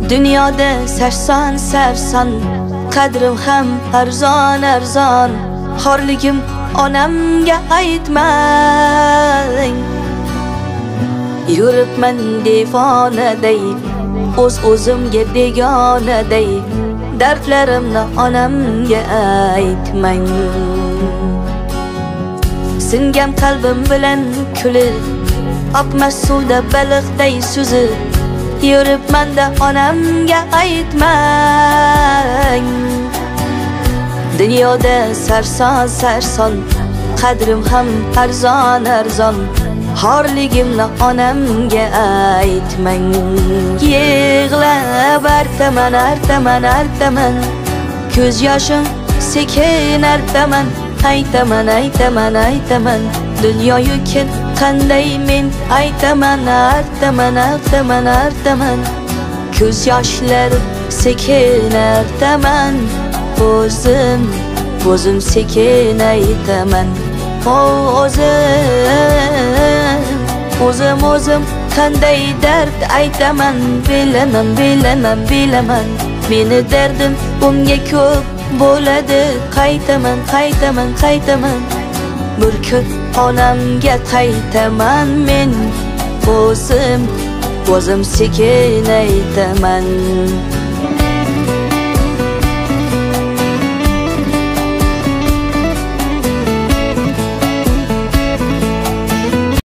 Dunyoda sarson sarson, qadrim ham arzon arzon. Xorligim onamga aytmang. Yuribman devonaday, o'zimga begonaday. Dardlarimni onamga aytmang. Singan qalbim bilan kulib, oqmas suvda baliqday suzib, yuribman-da onamga aytmang. Dunyoda sarson sarson, qadrim ham arzon arzon. Xorligimni onamga aytmang. Yig'lab artaman artaman artaman, ko'z yoshim sekin artaman. Aytaman aytaman aytaman, dunyoyu ket qanday men aytaman artaman artaman artaman. Ko'z yoshlarim sekin artaman, o'zim sekin aytaman. O'zim qanday dard aytaman, bilaman meni dardim unga ko'p bo'ladi. Qaytaman bir kun onamga qaytaman men, o'zim sekin aytaman.